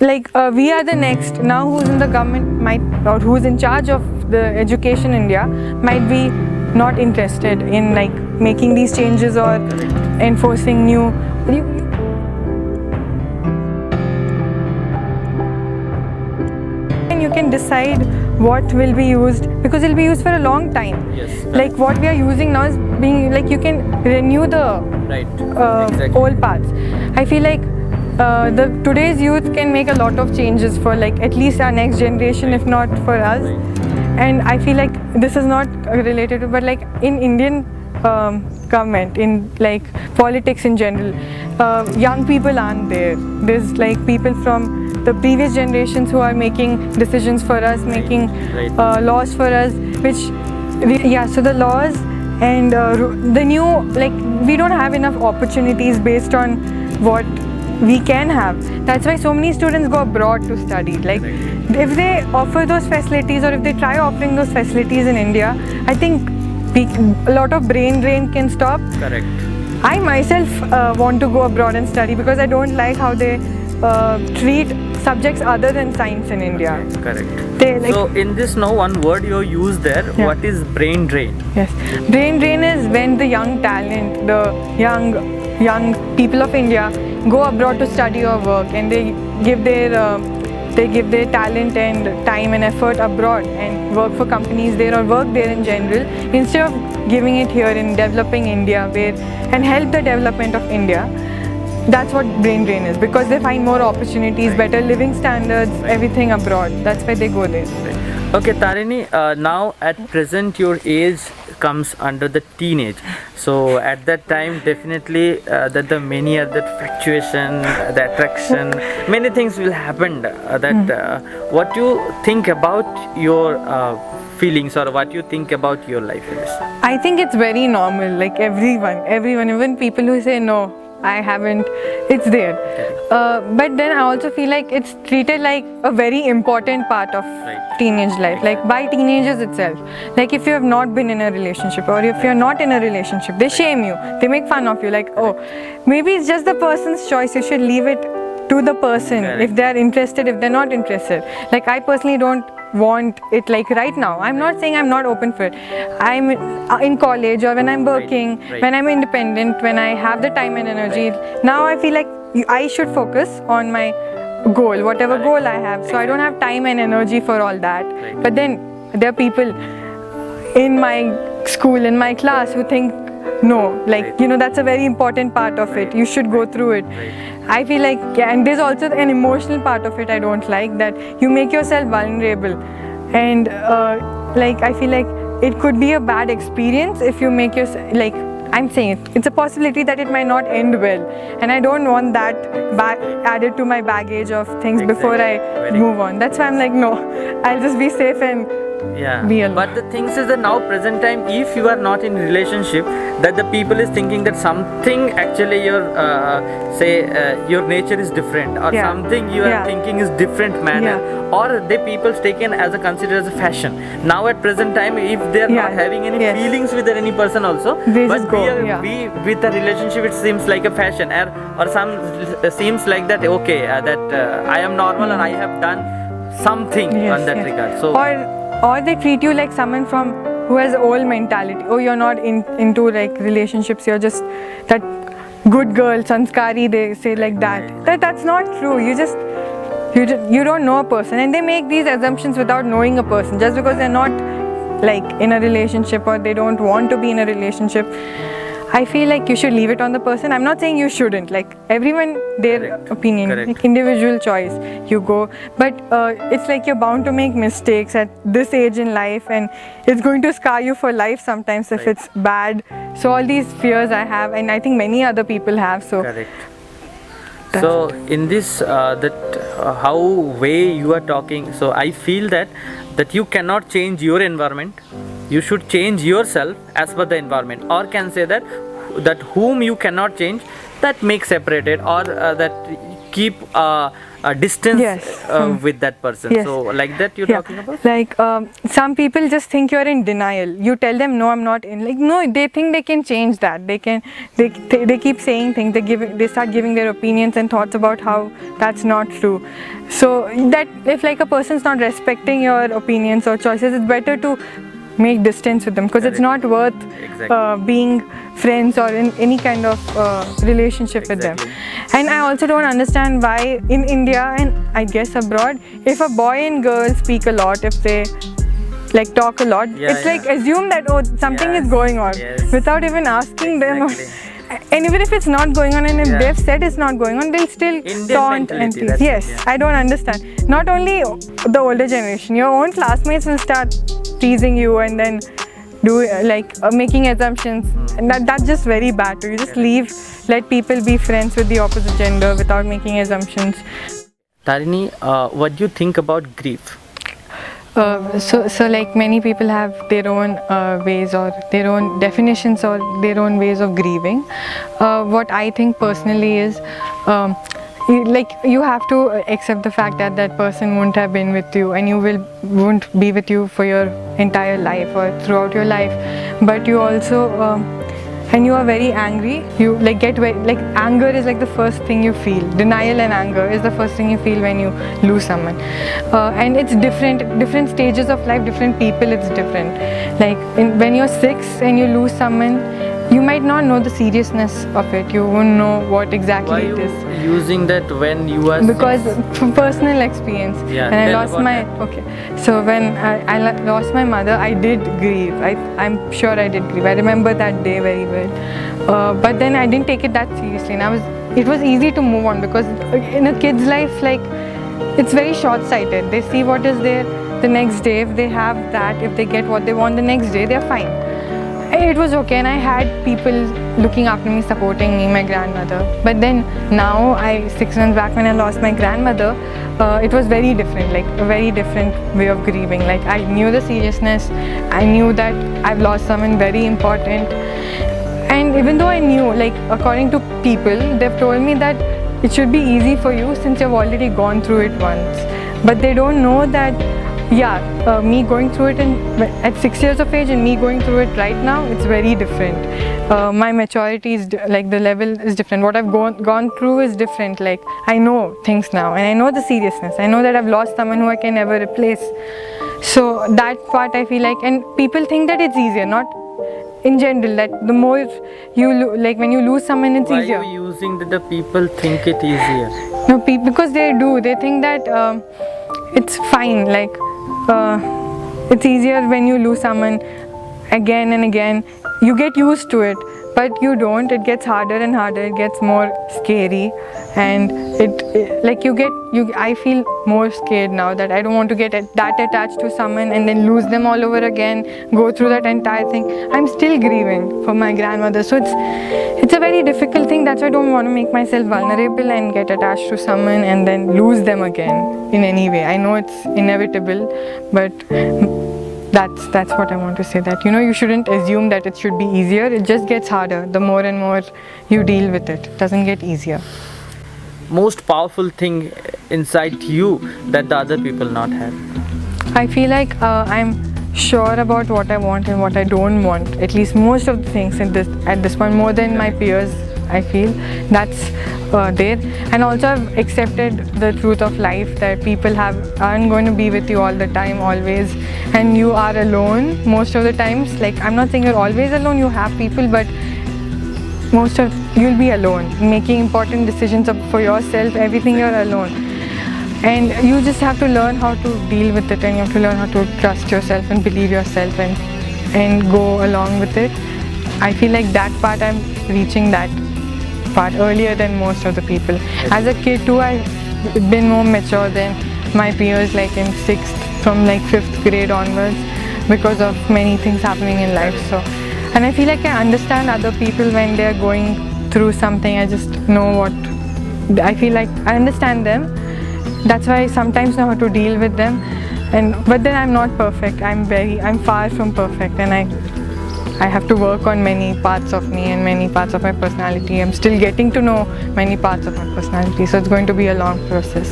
we are the next. Now who's in the government might, or who's in charge of the education in India might be not interested in like making these changes or enforcing new. And you can decide what will be used, because it will be used for a long time. Yes. Like what we are using now is being like, you can renew the Exactly. old parts. I feel like today's youth can make a lot of changes for like at least our next generation, if not for us. And I feel like this is not related to, but like in Indian government, in like politics in general, young people aren't there. There's like people from the previous generations who are making decisions for us, making laws for us, which so the laws and the new, like we don't have enough opportunities based on what we can have. That's why so many students go abroad to study. Like if they offer those facilities, or if they try offering those facilities in India, I think a lot of brain drain can stop. Correct. I myself want to go abroad and study because I don't like how they treat subjects other than science in India. Correct. So in this now one word you use there, what is brain drain? Yes, brain drain is when the young talent, the young people of India go abroad to study or work, and they give their talent and time and effort abroad and work for companies there or work there in general, instead of giving it here in developing India and help the development of India. That's what brain drain is, because they find more opportunities, better living standards, everything abroad. That's why they go there. Okay, Tarini, now at present your age comes under the teenage. So at that time, definitely that the many other fluctuation, the attraction, many things will happen. What you think about your feelings, or what you think about your life in this? I think it's very normal. Like everyone, even people who say no, I haven't, it's there. But then I also feel like it's treated like a very important part of teenage life, like by teenagers itself. Like if you have not been in a relationship, or if you're not in a relationship, they shame you, they make fun of you, like, oh, maybe it's just the person's choice, you should leave it to the person. If they're interested, if they're not interested. Like I personally don't want it like right now. I'm not saying I'm not open for it. I'm in college, or when I'm working, when I'm independent, when I have the time and energy. Now I feel like I should focus on my goal, whatever goal I have. So I don't have time and energy for all that. But then there are people in my school, in my class, who think, no, like, you know, that's a very important part of it. You should go through it. I feel like, and there's also an emotional part of it I don't like, that you make yourself vulnerable. And like, I feel like it could be a bad experience if you make yourself, like, I'm saying it's a possibility that it might not end well. And I don't want that added to my baggage of things before I move on. That's why I'm like, no, I'll just be safe and be alone. But the thing is that now present time, if you are not in relationship, that the people is thinking that something actually your your nature is different, or something you are thinking is different manner, or the people's taken as a considered as a fashion. Now at present time, if they are not having any feelings with any person also, they but be with a relationship, it seems like a fashion, or some seems like that, okay, that I am normal and I have done something on that regard. So or they treat you like someone who has old mentality. Oh, you're not into like relationships, you're just that good girl, sanskari, they say like that. That's not true. You don't know a person, and they make these assumptions without knowing a person, just because they're not like in a relationship, or they don't want to be in a relationship. I feel like you should leave it on the person. I'm not saying you shouldn't, like everyone, their opinion, like individual choice, you go. But it's like you're bound to make mistakes at this age in life, and it's going to scar you for life sometimes if it's bad. So all these fears I have, and I think many other people have. So so in this how way you are talking, so I feel that you cannot change your environment. You should change yourself as per the environment, or can say that whom you cannot change, that make separated, or that keep distance Yes. with that person. Yes. So like that you're Yeah. talking about? Like some people just think you're in denial. You tell them no, I'm not in. Like no, they think they can change that. They keep saying things. They start giving their opinions and thoughts about how that's not true. So that if like a person's not respecting your opinions or choices, it's better to make distance with them, because it's not worth Exactly. being friends or in any kind of relationship with them. Exactly. And I also don't understand why in India and I guess abroad, if a boy and girl speak a lot, if they like talk a lot, Yeah, it's like assume that oh, something is Yes, going on yes. without even asking them. Exactly. And even if it's not going on, and if Yeah. they've said it's not going on, they'll still Indian taunt and mentality, tease. that's it, Yes, yeah. I don't understand. Not only the older generation, your own classmates will start teasing you and then do making assumptions, and that's just very bad too. You just let people be friends with the opposite gender without making assumptions. Tarini, what do you think about grief? So like many people have their own ways or their own definitions or their own ways of grieving. What I think personally is you have to accept the fact that that person won't have been with you, and won't be with you for your entire life or throughout your life. But you also and you are very angry, you anger is like the first thing you feel. Denial and anger is the first thing you feel when you lose someone, and it's different stages of life, different people, it's different. When you're 6 and you lose someone, you might not know the seriousness of it, you won't know what exactly Why it you is. using that when you are Because six? from personal experience, Yeah, when I tell lost about my so when lost my mother, I did grieve. I'm sure I did grieve. I remember that day very well. But then I didn't take it that seriously, and it was easy to move on, because in a kid's life, it's very short-sighted. They see what is there the next day. If they have that, if they get what they want the next day, they're fine. It was okay, and I had people looking after me, supporting me, my grandmother. But then now, 6 months back when I lost my grandmother, it was very different, like a very different way of grieving. Like I knew the seriousness, I knew that I've lost someone very important. And even though I knew, according to people, they've told me that it should be easy for you since you've already gone through it once. But they don't know that me going through it at 6 years of age and me going through it right now, it's very different. My maturity is the level is different. What I've gone through is different. Like I know things now, and I know the seriousness. I know that I've lost someone who I can never replace. So that part I feel like, and people think that it's easier, not in general, that the more you when you lose someone, it's easier. Why are you using that the people think it easier? No, because they do. They think that it's fine. It's easier when you lose someone again and again. You get used to it, but you don't. It gets harder and harder. It gets more scary, and I feel more scared now that I don't want to get that attached to someone and then lose them all over again. Go through that entire thing. I'm still grieving for my grandmother, so it's a very difficult thing. That's why I don't want to make myself vulnerable and get attached to someone and then lose them again in any way. I know it's inevitable, but that's what I want to say, that you shouldn't assume that it should be easier. It just gets harder. The more and more you deal with it, it doesn't get easier. Most powerful thing inside you that the other people not have? I feel like I'm sure about what I want and what I don't want. At least most of the things at this point, more than my peers, I feel that's there. And also I've accepted the truth of life, that people aren't going to be with you all the time, always, and you are alone most of the times. Like I'm not saying you're always alone, you have people, but you'll be alone making important decisions for yourself. Everything, you're alone, and you just have to learn how to deal with it, and you have to learn how to trust yourself and believe yourself and go along with it. I feel like that part, I'm reaching that part earlier than most of the people. As a kid too, I've been more mature than my peers, like in 6th, from 5th grade onwards, because of many things happening in life. And I feel like I understand other people when they're going through something. I just know I feel like I understand them. That's why I sometimes know how to deal with them. But then I'm not perfect. I'm far from perfect, and I have to work on many parts of me and many parts of my personality. I'm still getting to know many parts of my personality, so it's going to be a long process.